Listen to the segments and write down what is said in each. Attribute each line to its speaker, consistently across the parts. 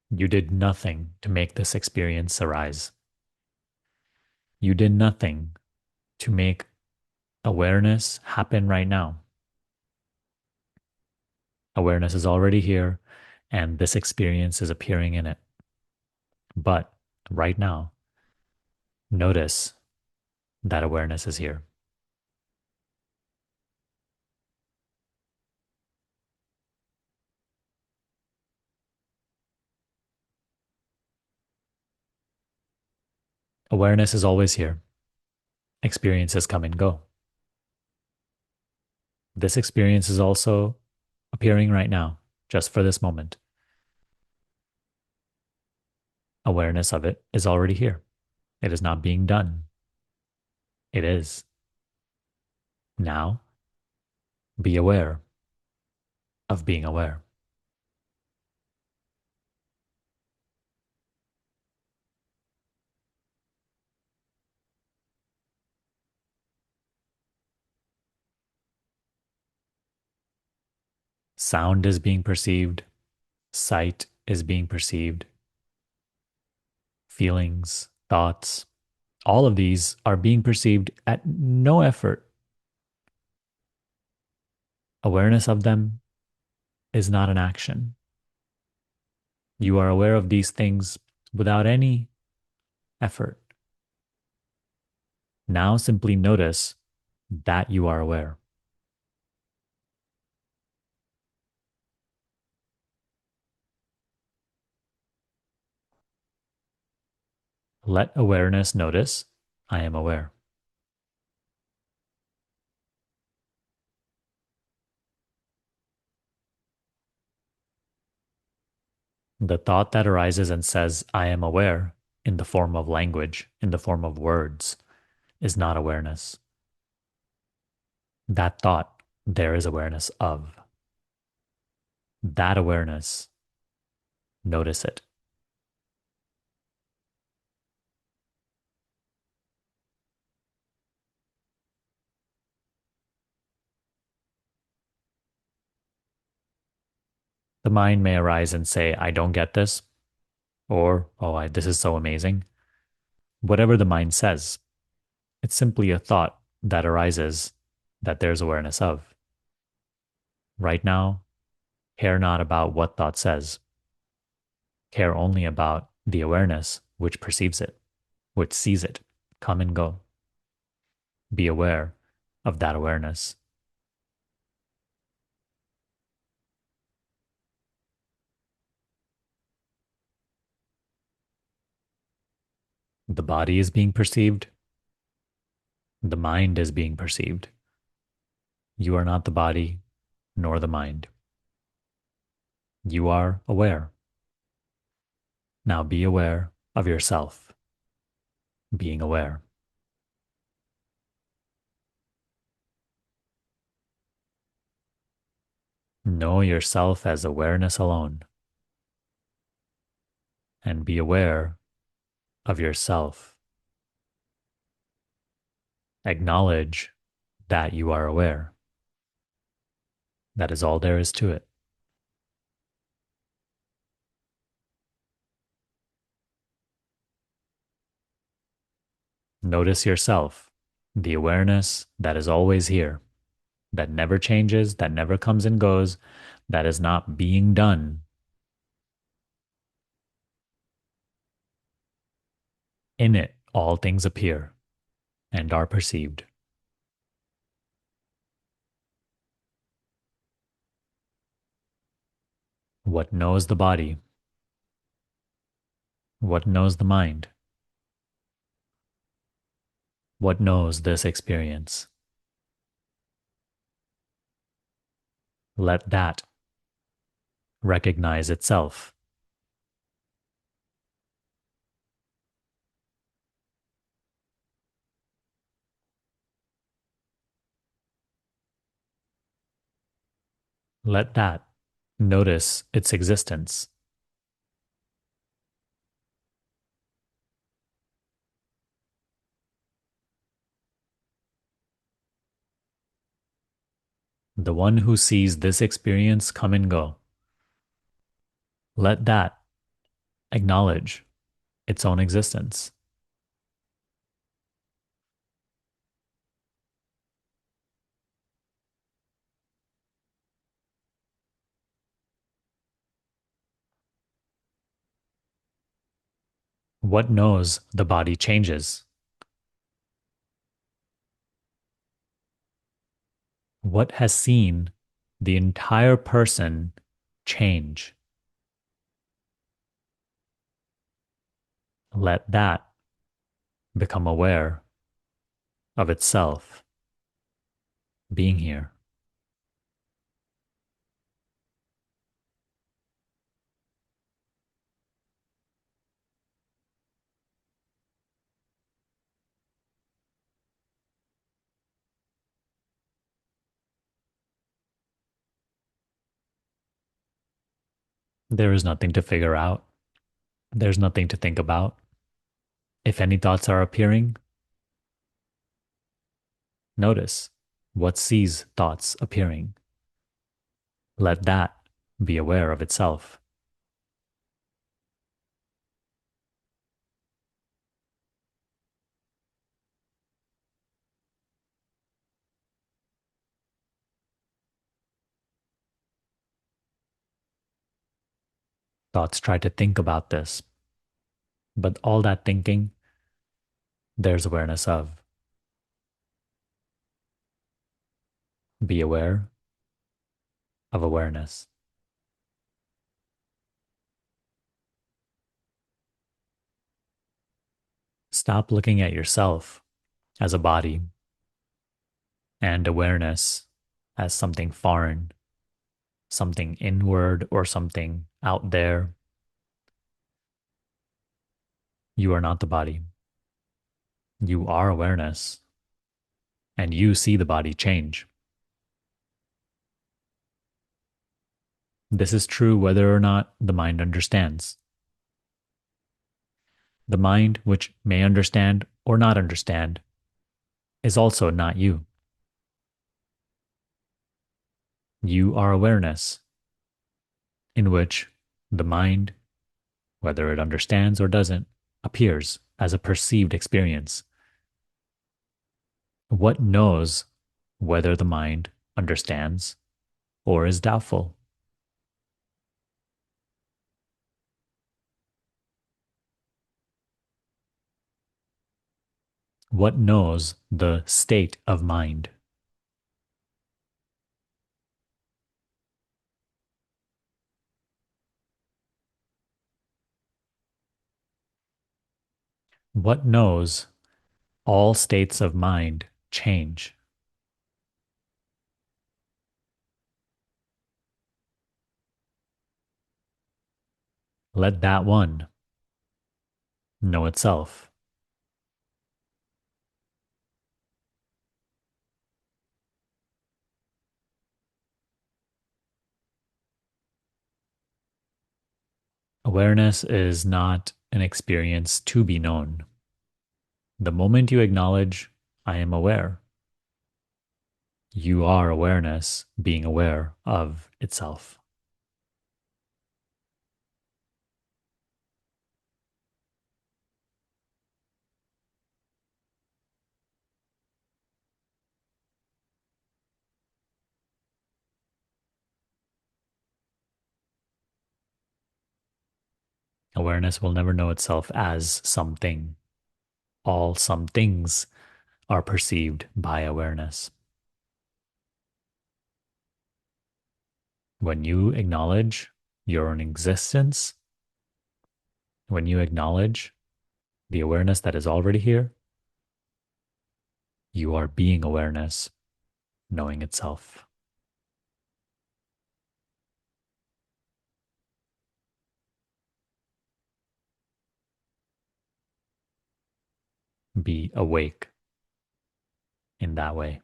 Speaker 1: You did nothing to make this experience arise. You did nothing to make awareness happen right now. Awareness is already here, and this experience is appearing in it. But right now, notice that awareness is here. Awareness is always here. Experiences come and go. This experience is also appearing right now, just for this moment. Awareness of it is already here. It is not being done. It is. Now, be aware of being aware. Sound is being perceived. Sight is being perceived. Feelings, thoughts, all of these are being perceived at no effort. Awareness of them is not an action. You are aware of these things without any effort. Now simply notice that you are aware. Let awareness notice, I am aware. The thought that arises and says, I am aware, in the form of language, in the form of words, is not awareness. That thought, there is awareness of. That awareness, notice it. The mind may arise and say, I don't get this, or, this is so amazing. Whatever the mind says, it's simply a thought that arises that there's awareness of. Right now, care not about what thought says. Care only about the awareness which perceives it, which sees it come and go. Be aware of that awareness. The body is being perceived. The mind is being perceived. You are not the body nor the mind. You are aware. Now be aware of yourself, being aware. Know yourself as awareness alone, and be aware of yourself. Acknowledge that you are aware. That is all there is to it. Notice yourself, the awareness that is always here, that never changes, that never comes and goes, that is not being done. In it, all things appear and are perceived. What knows the body? What knows the mind? What knows this experience? Let that recognize itself. Let that notice its existence. The one who sees this experience come and go. Let that acknowledge its own existence. What knows the body changes? What has seen the entire person change? Let that become aware of itself being here. There is nothing to figure out. There's nothing to think about. If any thoughts are appearing, notice what sees thoughts appearing. Let that be aware of itself. Thoughts try to think about this, but all that thinking, there's awareness of. Be aware of awareness. Stop looking at yourself as a body and awareness as something foreign, something inward, or something out there. You are not the body. You are awareness, and you see the body change. This is true whether or not the mind understands. The mind, which may understand or not understand, is also not you. You are awareness, in which the mind, whether it understands or doesn't, appears as a perceived experience. What knows whether the mind understands or is doubtful? What knows the state of mind? What knows all states of mind change? Let that one know itself. Awareness is not an experience to be known. The moment you acknowledge, I am aware, you are awareness being aware of itself. Awareness will never know itself as something. All some things are perceived by awareness. When you acknowledge your own existence, when you acknowledge the awareness that is already here, you are being awareness, knowing itself. Be awake in that way.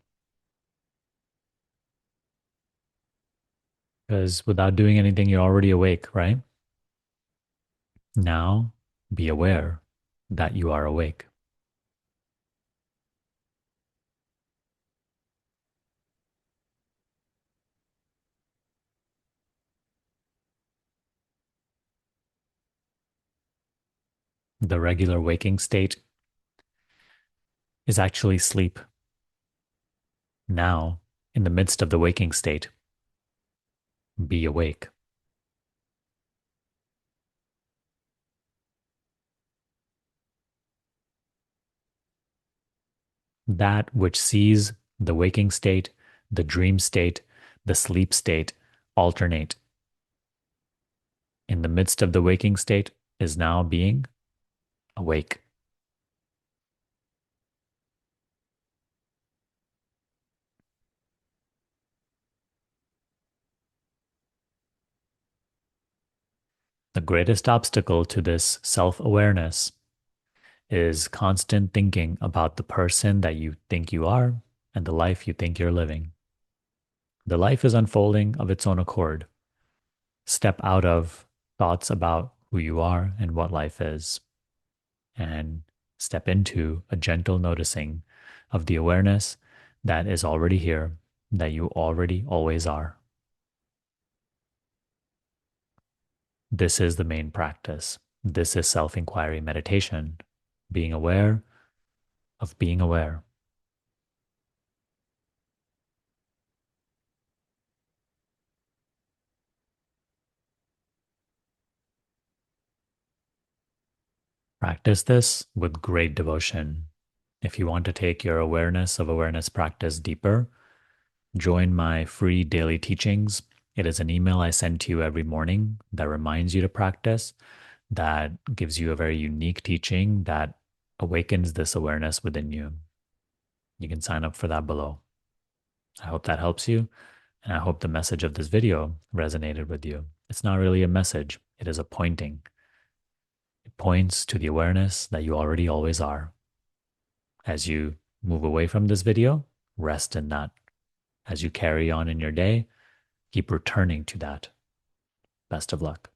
Speaker 1: Because without doing anything, you're already awake, right? Now, be aware that you are awake. The regular waking state is actually sleep. Now, in the midst of the waking state, be awake. That which sees the waking state, the dream state, the sleep state alternate in the midst of the waking state is now being awake. The greatest obstacle to this self awareness is constant thinking about the person that you think you are and the life you think you're living. The life is unfolding of its own accord. Step out of thoughts about who you are and what life is, and step into a gentle noticing of the awareness that is already here, that you already always are. This is the main practice. This is self inquiry meditation, being aware of being aware. Practice this with great devotion. If you want to take your awareness of awareness practice deeper, join my free daily teachings. It is an email I send to you every morning that reminds you to practice, that gives you a very unique teaching that awakens this awareness within you. You can sign up for that below. I hope that helps you, and I hope the message of this video resonated with you. It's not really a message, it is a pointing. It points to the awareness that you already always are. As you move away from this video, rest in that. As you carry on in your day, keep returning to that. Best of luck.